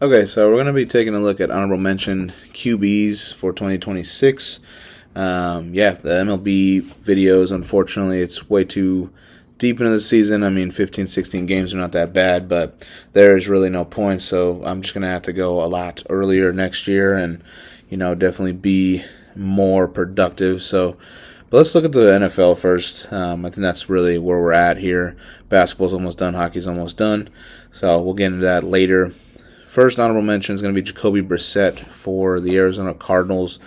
Okay, so we're going to be taking a look at honorable mention QBs for 2026. The MLB videos, unfortunately, it's way too deep into the season. I mean, 15, 16 games are not that bad, but there's really no point, so I'm just going to have to go a lot earlier next year and, definitely be more productive. But let's look at the NFL first. I think that's really where we're at here. Basketball's almost done, hockey's almost done, so we'll get into that later. First honorable mention is going to be Jacoby Brissett for the Arizona Cardinals.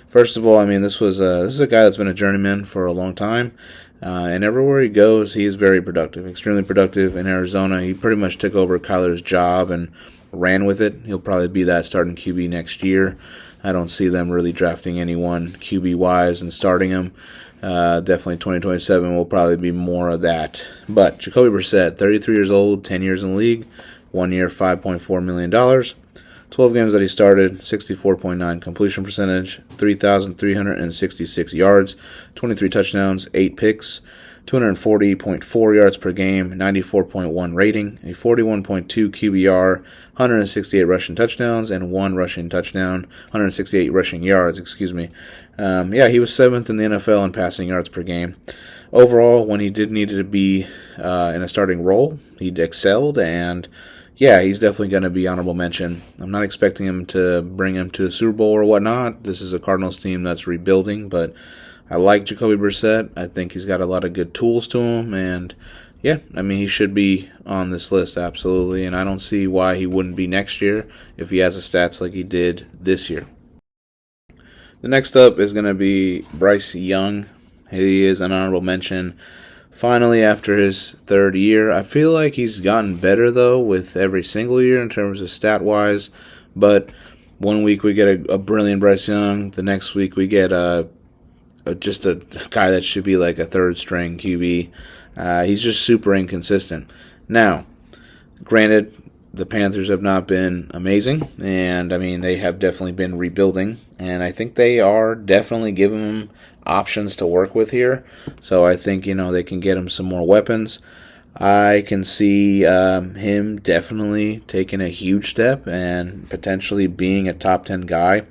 First of all, this is a guy that's been a journeyman for a long time, and everywhere he goes, he is very productive, extremely productive. In Arizona, he pretty much took over Kyler's job and ran with it. He'll probably be that starting QB next year. I don't see them really drafting anyone QB-wise and starting him. Definitely 2027 will probably be more of that. But Jacoby Brissett, 33 years old, 10 years in the league. 1 year, $5.4 million. 12 games that he started, 64.9 completion percentage, 3,366 yards, 23 touchdowns, 8 picks, 240.4 yards per game, 94.1 rating, a 41.2 QBR, 168 rushing touchdowns, and 1 rushing touchdown, 168 rushing yards, excuse me. He was 7th in the NFL in passing yards per game. Overall, when he did need to be in a starting role, he excelled, and he's definitely going to be honorable mention. I'm not expecting him to bring him to a Super Bowl or whatnot. This is a Cardinals team that's rebuilding, but I like Jacoby Brissett. I think he's got a lot of good tools to him, and he should be on this list, absolutely, and I don't see why he wouldn't be next year if he has the stats like he did this year. The next up is going to be Bryce Young. He is an honorable mention. Finally, after his third year, I feel like he's gotten better, though, with every single year in terms of stat-wise. But one week we get a brilliant Bryce Young. The next week we get just a guy that should be like a third-string QB. He's just super inconsistent. Now, granted, the Panthers have not been amazing, and, they have definitely been rebuilding. And I think they are definitely giving him options to work with here. So I think, they can get him some more weapons. I can see him definitely taking a huge step and potentially being a top 10 guy.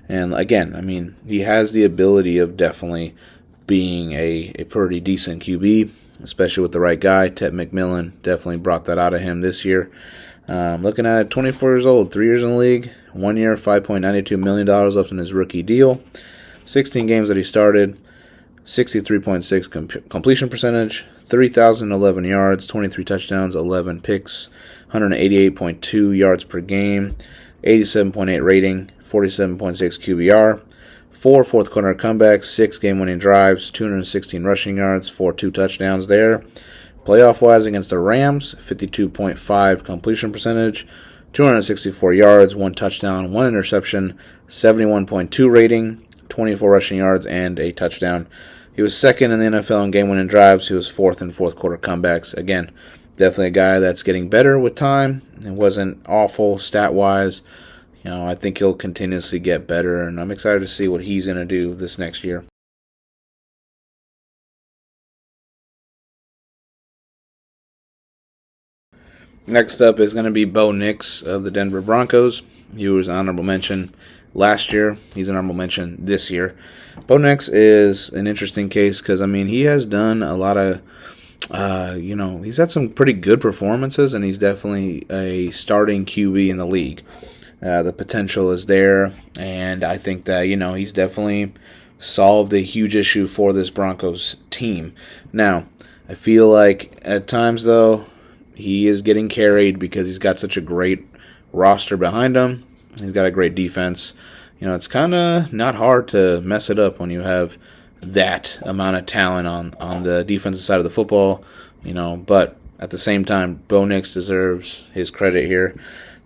And again, he has the ability of definitely being a pretty decent QB, especially with the right guy. Ted McMillan definitely brought that out of him this year. Looking at 24 years old, 3 years in the league, 1 year, $5.92 million left in his rookie deal. 16 games that he started, 63.6 completion percentage, 3,011 yards, 23 touchdowns, 11 picks, 188.2 yards per game, 87.8 rating, 47.6 QBR, 4 fourth quarter comebacks, 6 game-winning drives, 216 rushing yards, 2 touchdowns there. Playoff-wise against the Rams, 52.5 completion percentage, 264 yards, 1 touchdown, 1 interception, 71.2 rating, 24 rushing yards, and a touchdown. He was second in the NFL in game-winning drives. He was 4th in fourth quarter comebacks. Again, definitely a guy that's getting better with time. It wasn't awful stat-wise. I think he'll continuously get better, and I'm excited to see what he's going to do this next year. Next up is going to be Bo Nix of the Denver Broncos. He was an honorable mention last year. He's an honorable mention this year. Bo Nix is an interesting case because, he has done a lot of, he's had some pretty good performances, and he's definitely a starting QB in the league. The potential is there, and I think that, he's definitely solved a huge issue for this Broncos team. Now, I feel like at times, though, he is getting carried because he's got such a great roster behind him. He's got a great defense. It's kind of not hard to mess it up when you have that amount of talent on the defensive side of the football. But at the same time, Bo Nix deserves his credit here.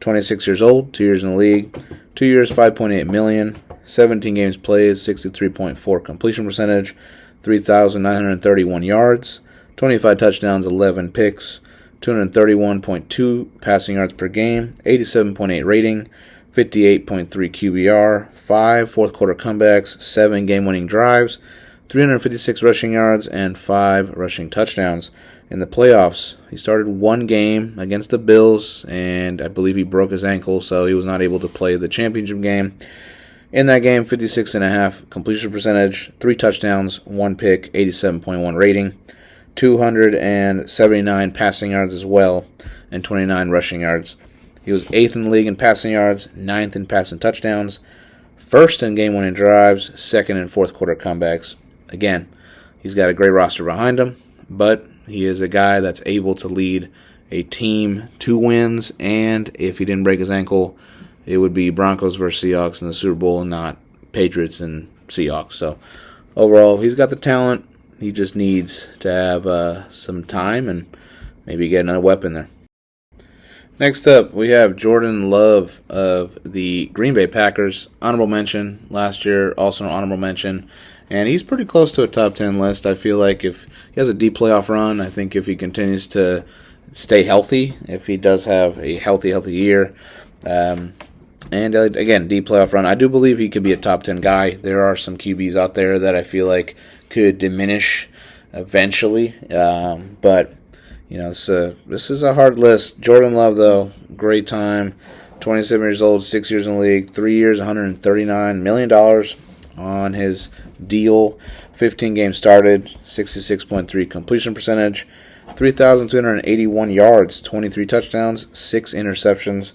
26 years old, 2 years in the league, 2 years, $5.8 million, 17 games played, 63.4 completion percentage, 3,931 yards, 25 touchdowns, 11 picks, 231.2 passing yards per game, 87.8 rating, 58.3 QBR, 5 fourth quarter comebacks, 7 game-winning drives, 356 rushing yards, and 5 rushing touchdowns. In the playoffs, he started one game against the Bills, and I believe he broke his ankle, so he was not able to play the championship game. In that game, 56.5 completion percentage, 3 touchdowns, 1 pick, 87.1 rating, 279 passing yards as well, and 29 rushing yards. He was 8th in the league in passing yards, 9th in passing touchdowns, 1st in game-winning drives, 2nd in fourth-quarter comebacks. Again, he's got a great roster behind him, but he is a guy that's able to lead a team to wins, and if he didn't break his ankle, it would be Broncos versus Seahawks in the Super Bowl and not Patriots and Seahawks. So overall, he's got the talent. He just needs to have some time and maybe get another weapon there. Next up, we have Jordan Love of the Green Bay Packers. Honorable mention last year, also an honorable mention. And he's pretty close to a top 10 list. I feel like if he has a deep playoff run, I think if he continues to stay healthy, if he does have a healthy year, and again, deep playoff run, I do believe he could be a top 10 guy. There are some QBs out there that I feel like could diminish eventually. But, you know, this is a hard list. Jordan Love, though, great time. 27 years old, 6 years in the league, 3 years, $139 million on his deal. 15 games started, 66.3 completion percentage, 3,281 yards, 23 touchdowns, 6 interceptions,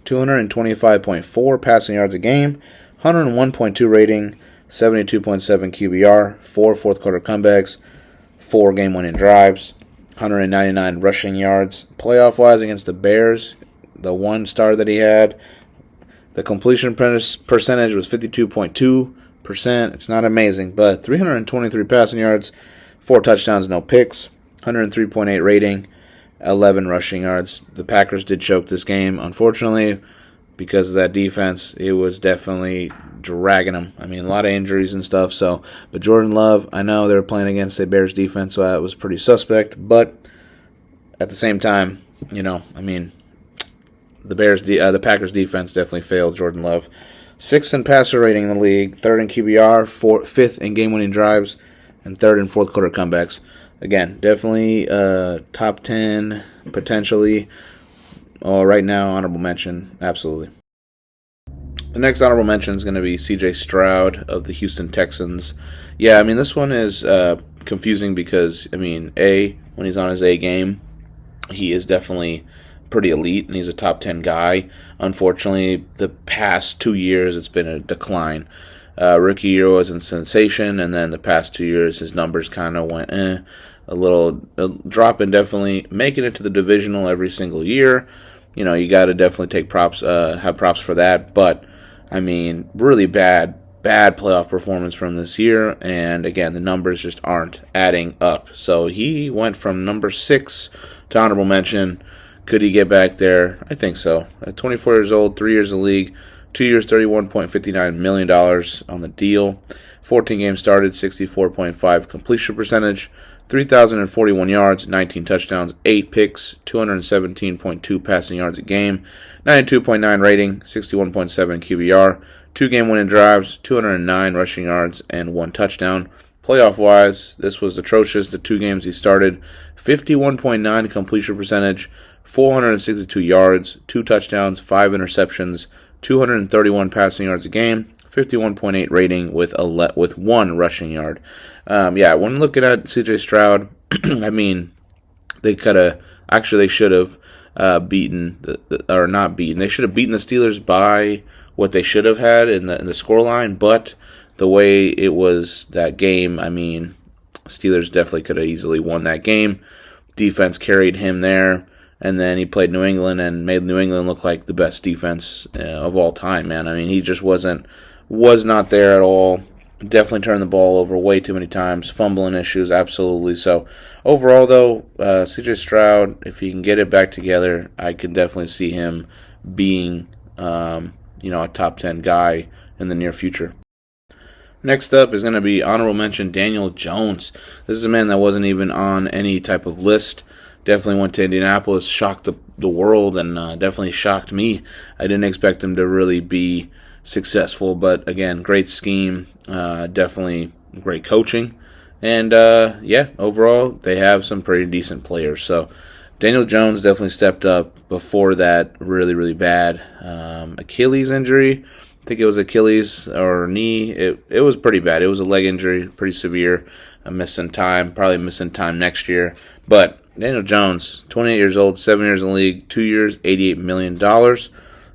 225.4 passing yards a game, 101.2 rating, 72.7 QBR, 4 fourth-quarter comebacks, 4 game-winning drives, 199 rushing yards. Playoff-wise against the Bears, the one star that he had, the completion percentage was 52.2%. It's not amazing, but 323 passing yards, 4 touchdowns, no picks, 103.8 rating, 11 rushing yards. The Packers did choke this game, unfortunately, because of that defense. It was definitely dragging them. I mean, a lot of injuries and stuff. But Jordan Love, I know they were playing against a Bears defense, so that was pretty suspect. But at the same time, you know, I mean, the Packers defense definitely failed Jordan Love. 6th in passer rating in the league, 3rd in QBR, 5th in game-winning drives, and 3rd in fourth-quarter comebacks. Again, definitely top 10, potentially. Right now, honorable mention, absolutely. The next honorable mention is going to be C.J. Stroud of the Houston Texans. Yeah, I mean, this one is confusing because, I mean, when he's on his A game, he is definitely pretty elite, and he's a top 10 guy. Unfortunately, the past 2 years, it's been a decline. Rookie year was a sensation, and then the past 2 years, his numbers kind of went a little drop, and definitely making it to the divisional every single year. You know, you got to definitely take props, have props for that. But I mean, really bad playoff performance from this year, and again, the numbers just aren't adding up. So he went from number 6 to honorable mention. Could he get back there? I think so. At 24 years old, 3 years in the league, 2 years, $31.59 million on the deal. 14 games started, 64.5 completion percentage, 3,041 yards, 19 touchdowns, 8 picks, 217.2 passing yards a game, 92.9 rating, 61.7 QBR, 2 game-winning drives, 209 rushing yards, and 1 touchdown. Playoff-wise, this was atrocious. The 2 games he started, 51.9 completion percentage, 462 yards, 2 touchdowns, 5 interceptions, 231 passing yards a game, 51.8 rating with 1 rushing yard. When looking at C.J. Stroud, I mean, they should have beaten They should have beaten the Steelers by what they should have had in the scoreline, but the way it was that game, I mean, Steelers definitely could have easily won that game. Defense carried him there, and then he played New England and made New England look like the best defense of all time, man. I mean, he just was not there at all. Definitely turned the ball over way too many times. Fumbling issues, absolutely. So, overall, though, C.J. Stroud, if he can get it back together, I can definitely see him being, a top 10 guy in the near future. Next up is going to be honorable mention Daniel Jones. This is a man that wasn't even on any type of list. Definitely went to Indianapolis, shocked the world, and definitely shocked me. I didn't expect him to really be successful, but again, great scheme, definitely great coaching. And yeah, overall, they have some pretty decent players. So Daniel Jones definitely stepped up. Before that, really, really bad Achilles injury. I think it was Achilles or knee. It was pretty bad. It was a leg injury, pretty severe. Missing time, probably missing time next year. But Daniel Jones, 28 years old, 7 years in the league, 2 years, $88 million.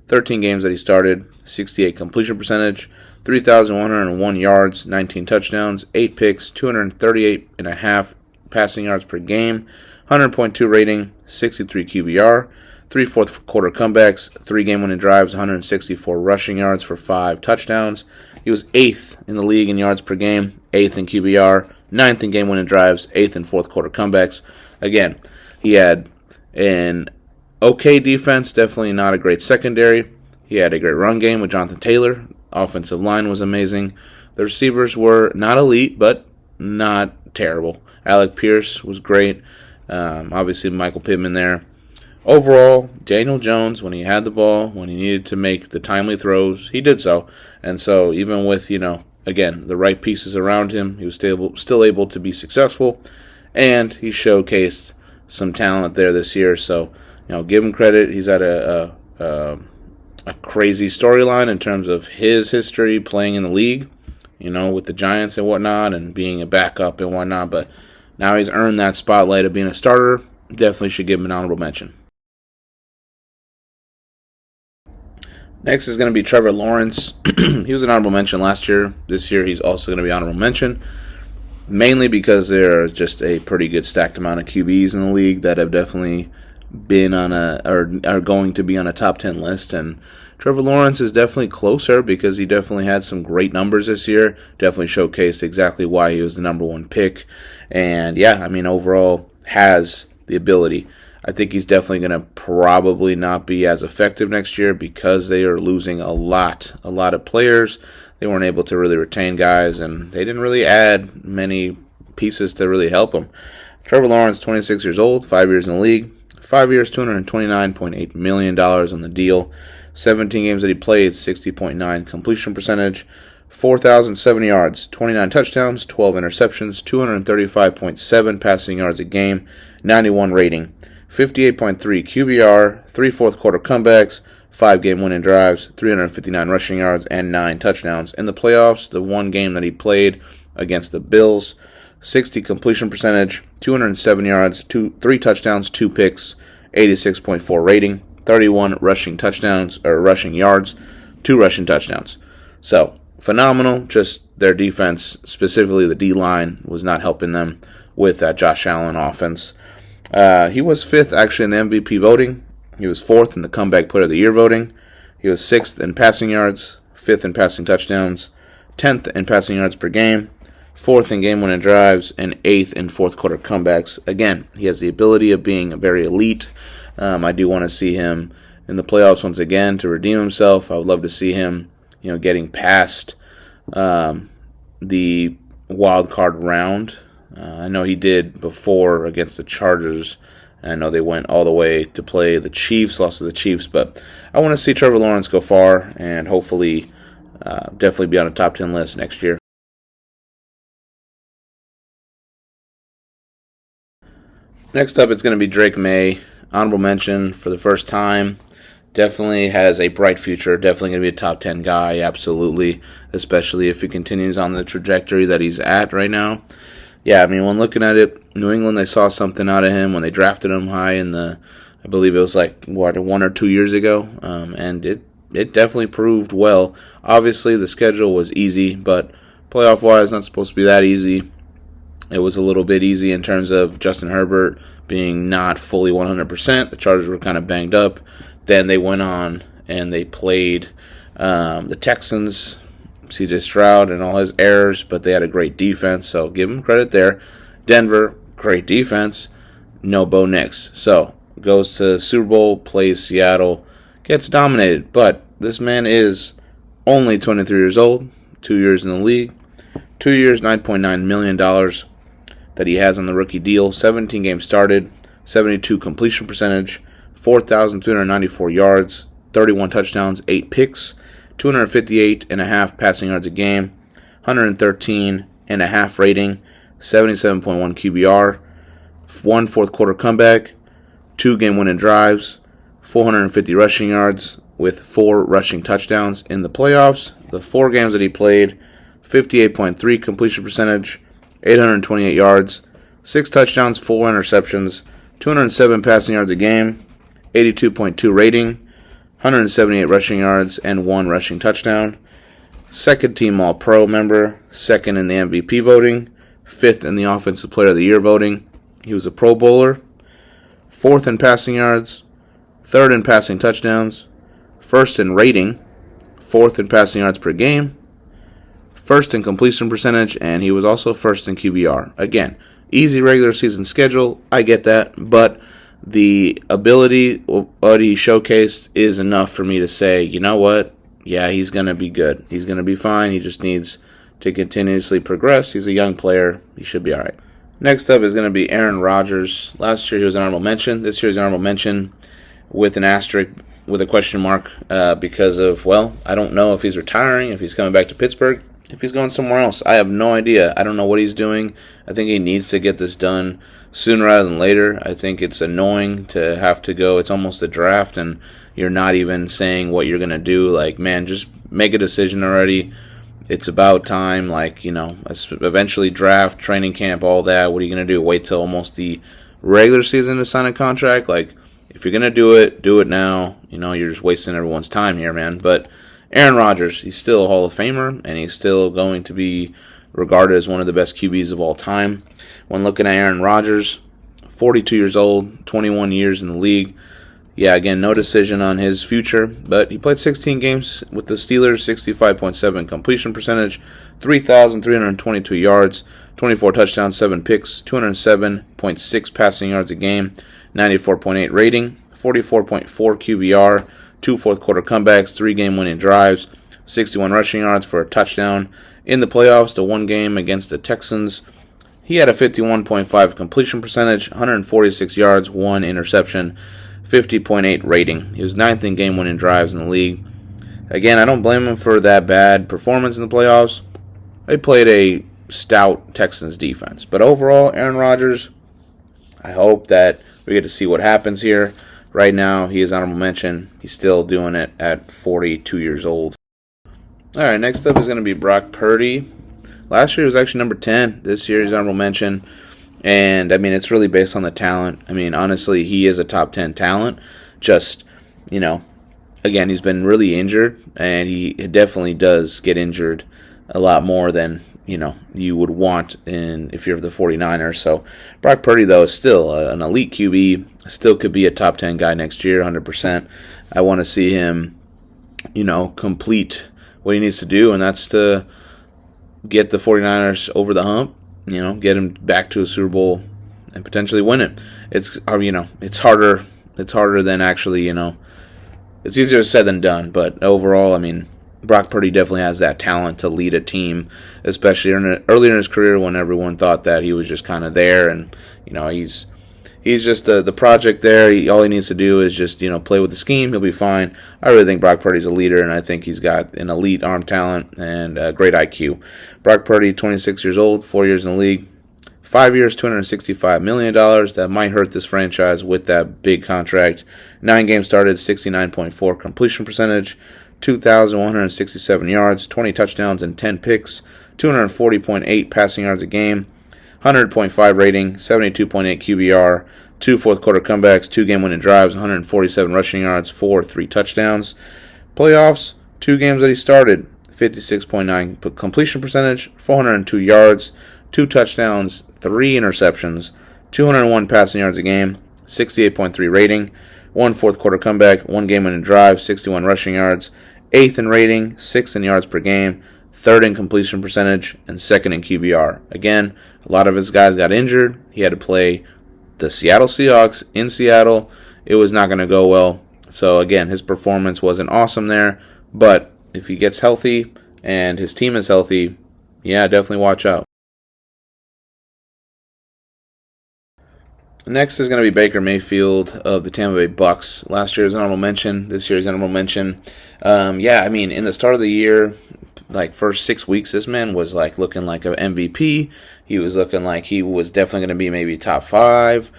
13 games that he started, 68 completion percentage, 3,101 yards, 19 touchdowns, 8 picks, 238.5 passing yards per game, 100.2 rating, 63 QBR, 3 fourth quarter comebacks, 3 game winning drives, 164 rushing yards for 5 touchdowns. He was 8th in the league in yards per game, 8th in QBR, 9th in game winning drives, 8th in fourth quarter comebacks. Again, he had an okay defense, definitely not a great secondary. He had a great run game with Jonathan Taylor. Offensive line was amazing. The receivers were not elite, but not terrible. Alec Pierce was great. Obviously, Michael Pittman there. Overall, Daniel Jones, when he had the ball, when he needed to make the timely throws, he did so. And so even with, again, the right pieces around him, he was still able to be successful. And he showcased some talent there this year. So, give him credit. He's had a crazy storyline in terms of his history playing in the league, with the Giants and whatnot, and being a backup and whatnot. But now he's earned that spotlight of being a starter. Definitely should give him an honorable mention. Next is going to be Trevor Lawrence. He was an honorable mention last year. This year he's also going to be honorable mention, mainly because there are just a pretty good stacked amount of QBs in the league that have definitely been on are going to be on a top 10 list, and Trevor Lawrence is definitely closer because he definitely had some great numbers this year, definitely showcased exactly why he was the number one pick, and yeah, overall has the ability. I think he's definitely going to probably not be as effective next year because they are losing a lot of players. They weren't able to really retain guys, and they didn't really add many pieces to really help them. Trevor Lawrence, 26 years old, 5 years in the league, 5 years, $229.8 million on the deal, 17 games that he played, 60.9 completion percentage, 4,070 yards, 29 touchdowns, 12 interceptions, 235.7 passing yards a game, 91 rating, 58.3 QBR, 3 fourth quarter comebacks, 5 game winning drives, 359 rushing yards, and 9 touchdowns. In the playoffs, the one game that he played against the Bills, 60 completion percentage, 207 yards, 3 touchdowns, 2 picks, 86.4 rating, 31 rushing yards, 2 rushing touchdowns. So, phenomenal. Just their defense, specifically the D-line, was not helping them with that Josh Allen offense. He was 5th actually in the MVP voting. He was 4th in the comeback player of the year voting. He was 6th in passing yards, 5th in passing touchdowns, 10th in passing yards per game, 4th in game-winning drives, and 8th in fourth-quarter comebacks. Again, he has the ability of being very elite. I do want to see him in the playoffs once again to redeem himself. I would love to see him, getting past the wild card round. I know he did before against the Chargers. I know they went all the way to play the Chiefs, lost to the Chiefs, but I want to see Trevor Lawrence go far and hopefully definitely be on a top 10 list next year. Next up, it's going to be Drake May. Honorable mention for the first time. Definitely has a bright future. Definitely going to be a top 10 guy, absolutely. Especially if he continues on the trajectory that he's at right now. Yeah, when looking at it, New England, they saw something out of him when they drafted him high in I believe it was 1 or 2 years ago. And it definitely proved well. Obviously, the schedule was easy, but playoff-wise, not supposed to be that easy. It was a little bit easy in terms of Justin Herbert being not fully 100%. The Chargers were kind of banged up. Then they went on and they played the Texans, C.J. Stroud and all his errors, but they had a great defense, so give them credit there. Denver, great defense, no Bo Nix. So goes to the Super Bowl, plays Seattle, gets dominated. But this man is only 23 years old, 2 years in the league, 2 years, $9.9 million that he has on the rookie deal, 17 games started, 72 completion percentage, 4,294 yards, 31 touchdowns, 8 picks, 258.5 passing yards a game, 113.5 rating, 77.1 QBR, one fourth quarter comeback, 2 game-winning drives, 450 rushing yards with 4 rushing touchdowns in the playoffs. The 4 games that he played, 58.3 completion percentage, 828 yards, 6 touchdowns, 4 interceptions, 207 passing yards a game, 82.2 rating, 178 rushing yards, and 1 rushing touchdown. Second team All-Pro member, second in the MVP voting, 5th in the Offensive Player of the Year voting. He was a Pro Bowler. 4th in passing yards, 3rd in passing touchdowns, 1st in rating, 4th in passing yards per game, 1st in completion percentage, and he was also 1st in QBR. Again, easy regular season schedule, I get that, but the ability what he showcased is enough for me to say, you know what, yeah, he's going to be good. He's going to be fine. He just needs to continuously progress. He's a young player. He should be all right. Next up is going to be Aaron Rodgers. Last year he was an honorable mention. This year he's an honorable mention with an asterisk, with a question mark, because of, well, I don't know if he's retiring, if he's coming back to Pittsburgh, if he's going somewhere else. I have no idea. I don't know what he's doing. I think he needs to get this done sooner rather than later. I think it's annoying to have to go. It's almost a draft, and you're not even saying what you're going to do. Like, man, just make a decision already. It's about time, like, you know, eventually draft, training camp, all that. What are you going to do? Wait till almost the regular season to sign a contract? Like, if you're going to do it now. You know, you're just wasting everyone's time here, man. But Aaron Rodgers, he's still a Hall of Famer, and he's still going to be regarded as one of the best QBs of all time. When looking at Aaron Rodgers, 42 years old, 21 years in the league. Yeah, again, no decision on his future, but he played 16 games with the Steelers, 65.7 completion percentage, 3,322 yards, 24 touchdowns, 7 picks, 207.6 passing yards a game, 94.8 rating, 44.4 QBR, 2 fourth quarter comebacks, 3 game-winning drives, 61 rushing yards for a touchdown. In the playoffs, the 1 game against the Texans, he had a 51.5 completion percentage, 146 yards, 1 interception, 50.8 rating. He was 9th in game-winning drives in the league. Again, I don't blame him for that bad performance in the playoffs. They played a stout Texans defense. But overall, Aaron Rodgers, I hope that we get to see what happens here. Right now, he is honorable mention. He's still doing it at 42 years old. All right, next up is going to be Brock Purdy. Last year he was actually number 10. This year he's honorable mention. And, I mean, it's really based on the talent. I mean, honestly, he is a top 10 talent. Just, you know, again, he's been really injured, and he definitely does get injured a lot more than, you know, you would want if you're the 49ers. So, Brock Purdy, though, is still an elite QB. Still could be a top 10 guy next year, 100%. I want to see him, you know, complete what he needs to do, and that's to get the 49ers over the hump. You know, get him back to a Super Bowl and potentially win it. It's, you know, it's harder. It's harder than actually, you know, it's easier said than done. But overall, I mean, Brock Purdy definitely has that talent to lead a team, especially earlier in his career when everyone thought that he was just kind of there, and you know, he's just the project there. All he needs to do is just, you know, play with the scheme. He'll be fine. I really think Brock Purdy's a leader, and I think he's got an elite arm talent and great IQ. Brock Purdy, 26 years old, 4 years in the league, 5 years, $265 million. That might hurt this franchise with that big contract. 9 games started, 69.4 completion percentage, 2,167 yards, 20 touchdowns, and 10 picks, 240.8 passing yards a game, 100.5 rating, 72.8 QBR, 2 fourth quarter comebacks, 2 game-winning drives, 147 rushing yards, 3 touchdowns. Playoffs, 2 games that he started, 56.9 completion percentage, 402 yards, 2 touchdowns, 3 interceptions, 201 passing yards a game, 68.3 rating, 1 fourth quarter comeback, 1 game-winning drive, 61 rushing yards, 8th in rating, 6th in yards per game, 3rd in completion percentage, and 2nd in QBR. Again, a lot of his guys got injured. He had to play the Seattle Seahawks in Seattle. It was not going to go well. So, again, his performance wasn't awesome there. But if he gets healthy and his team is healthy, yeah, definitely watch out. Next is going to be Baker Mayfield of the Tampa Bay Bucks. Last year's honorable mention. This year's honorable mention. Yeah, I mean, in the start of the year, like first 6 weeks, this man was like looking like an MVP. He was looking like he was definitely going to be maybe top 5.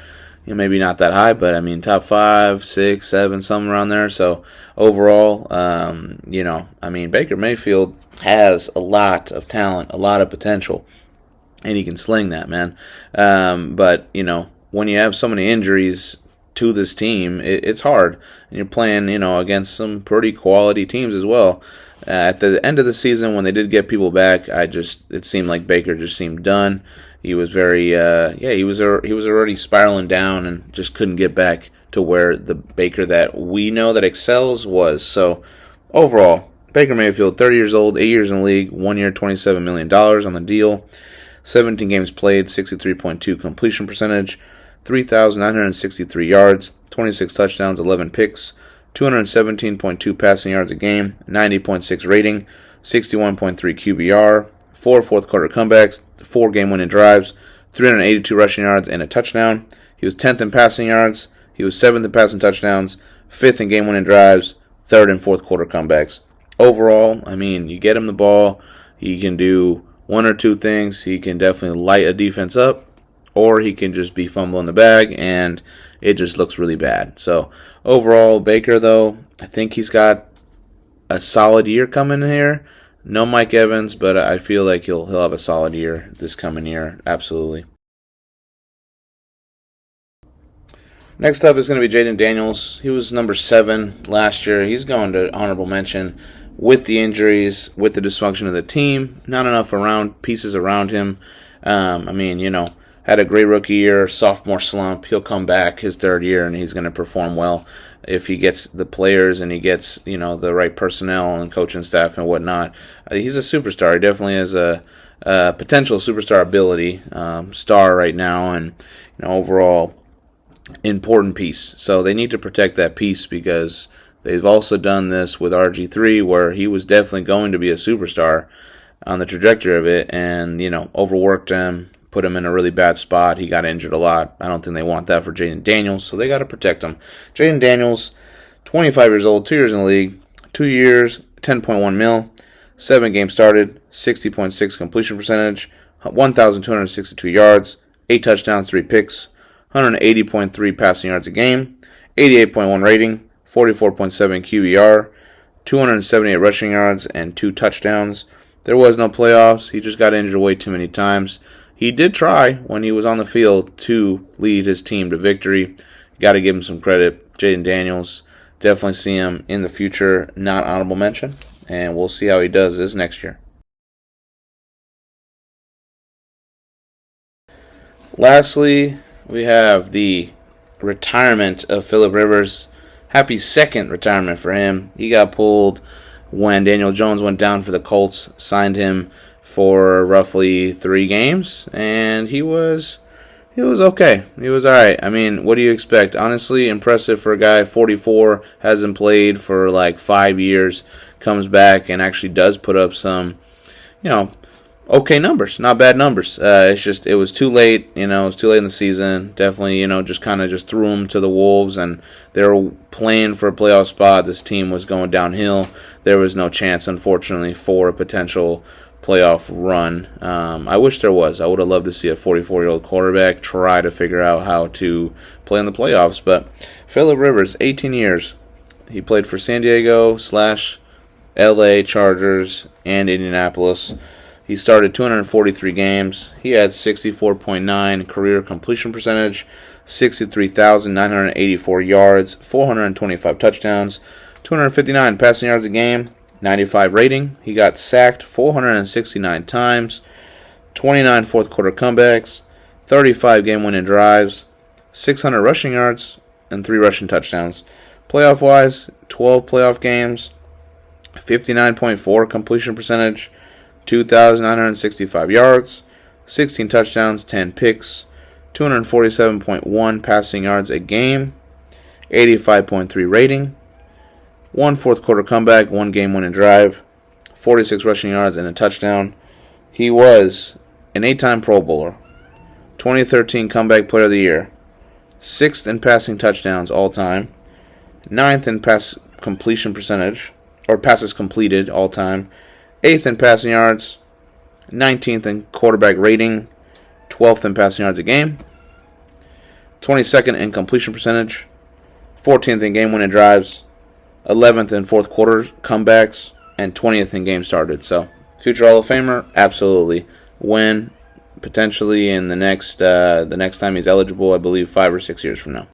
Maybe not that high, but I mean top 5, 6, 7, somewhere around there. So overall, I mean Baker Mayfield has a lot of talent, a lot of potential, and he can sling that, man. But when you have so many injuries to this team, it's hard. And you're playing, against some pretty quality teams as well. At the end of the season, when they did get people back, it seemed like Baker just seemed done. He was very, he was already spiraling down and just couldn't get back to where the Baker that we know that excels was. So overall, Baker Mayfield, 30 years old, 8 years in the league, 1 year, $27 million on the deal, 17 games played, 63.2 completion percentage, 3,963 yards, 26 touchdowns, 11 picks, 217.2 passing yards a game, 90.6 rating, 61.3 QBR, 4 fourth-quarter comebacks, 4 game-winning drives, 382 rushing yards, and a touchdown. He was 10th in passing yards. He was 7th in passing touchdowns, 5th in game-winning drives, 3rd in fourth-quarter comebacks. Overall, I mean, you get him the ball, he can do one or two things. He can definitely light a defense up, or he can just be fumbling the bag, and it just looks really bad. So overall, Baker, though, I think he's got a solid year coming here. No Mike Evans, but I feel like he'll have a solid year this coming year. Absolutely. Next up is going to be Jayden Daniels. He was number 7 last year. He's going to honorable mention with the injuries, with the dysfunction of the team. Not enough pieces around him. Had a great rookie year, sophomore slump. He'll come back his 3rd year, and he's going to perform well if he gets the players and he gets the right personnel and coaching staff and whatnot. He's a superstar. He definitely has a potential superstar ability, star right now, and overall important piece. So they need to protect that piece because they've also done this with RG3, where he was definitely going to be a superstar on the trajectory of it, and overworked him. Put him in a really bad spot. He got injured a lot. I don't think they want that for Jayden Daniels, so they got to protect him. Jayden Daniels, 25 years old, 2 years in the league, 2 years, $10.1 million, 7 games started, 60.6 completion percentage, 1,262 yards, 8 touchdowns, 3 picks, 180.3 passing yards a game, 88.1 rating, 44.7 QBR, 278 rushing yards, and 2 touchdowns. There was no playoffs. He just got injured way too many times. He did try when he was on the field to lead his team to victory. Got to give him some credit. Jayden Daniels, definitely see him in the future, not honorable mention, and we'll see how he does this next year. Lastly, we have the retirement of Phillip Rivers. Happy 2nd retirement for him. He got pulled when Daniel Jones went down for the Colts, signed him for roughly 3 games, and he was okay. He was all right. I mean, what do you expect? Honestly, impressive for a guy 44, hasn't played for like 5 years, comes back and actually does put up some, okay numbers, not bad numbers. It was too late. It was too late in the season. Definitely, just threw him to the wolves, and they were playing for a playoff spot. This team was going downhill. There was no chance, unfortunately, for a potential playoff run. I wish there was. I would have loved to see a 44-year-old quarterback try to figure out how to play in the playoffs. But Phillip Rivers, 18 years. He played for San Diego / LA Chargers and Indianapolis. He started 243 games. He had 64.9 career completion percentage, 63,984 yards, 425 touchdowns, 259 passing yards a game, 95 rating. He got sacked 469 times, 29 fourth-quarter comebacks, 35 game-winning drives, 600 rushing yards, and 3 rushing touchdowns. Playoff-wise, 12 playoff games, 59.4 completion percentage, 2,965 yards, 16 touchdowns, 10 picks, 247.1 passing yards a game, 85.3 rating, 1 fourth-quarter comeback, 1 game-winning drive, 46 rushing yards, and a touchdown. He was an 8-time Pro Bowler, 2013 Comeback Player of the Year, 6th in passing touchdowns all-time, 9th in pass completion percentage, or passes completed all-time, 8th in passing yards, 19th in quarterback rating, 12th in passing yards a game, 22nd in completion percentage, 14th in game-winning drives, 11th in fourth quarter comebacks, and 20th in games started. So, future Hall of Famer, absolutely. When potentially in the next time he's eligible, I believe 5 or 6 years from now.